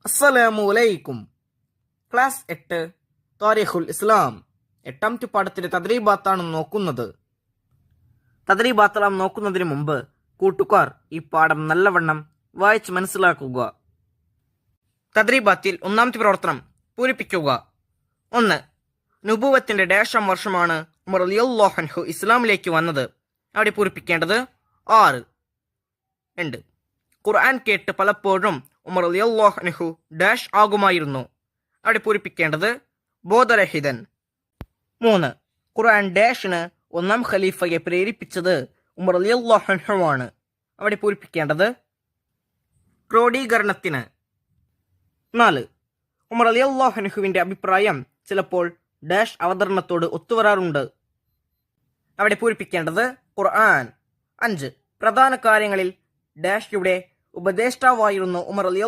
അസ്സലാമു അലൈക്കും. ക്ലാസ് 8 താരിഖുൽ ഇസ്ലാം 8ാമത്തെ പാഠത്തിലെ തദ്രീബാത്താണ് നോക്കുന്നത്. തദ്രീബാത്തെല്ലാം നോക്കുന്നതിന് മുമ്പ് കൂട്ടുകാർ ഈ പാഠം നല്ലവണ്ണം വായിച്ച് മനസ്സിലാക്കുക. തദ്രീബാത്തിൽ 1ാമത്തെ പ്രവർത്തനം പൂരിപ്പിക്കുക. 1. നുബുവത്തിന്റെ ഡാഷാം വർഷമാണ് ഉമർ റളിയല്ലാഹു അൻഹു ഇസ്ലാമിലേക്ക് വന്നത്. അവിടെ പൂരിപ്പിക്കേണ്ടത് 6. 2. ഖുർആൻ കേട്ട് പലപ്പോഴും ഉമർ റളിയല്ലാഹു അൻഹു ഡാഷ് ആകുമായിരുന്നു. അവിടെ പൂരിപ്പിക്കേണ്ടത് ബോധരഹിതൻ. 3. ഖുർആൻ ഡാഷിന് 1ാം ഖലീഫയെ പ്രേരിപ്പിച്ചത് ഉമർ റളിയല്ലാഹു അൻഹു ആണ്. അവിടെ പൂരിപ്പിക്കേണ്ടത് ക്രോഡീകരണത്തിന്. 4. ഉമർ റളിയല്ലാഹു അൻഹുവിന്റെ അഭിപ്രായം ചിലപ്പോൾ ഡാഷ് അവതരണത്തോട് ഒത്തുവരാറുണ്ട്. അവിടെ പൂരിപ്പിക്കേണ്ടത് ഖുർആൻ. 5. പ്രധാന കാര്യങ്ങളിൽ ഡാഷിയുടെ ഉപദേഷ്ടാവായിരുന്നു ഉമർ റളിയല്ലാഹു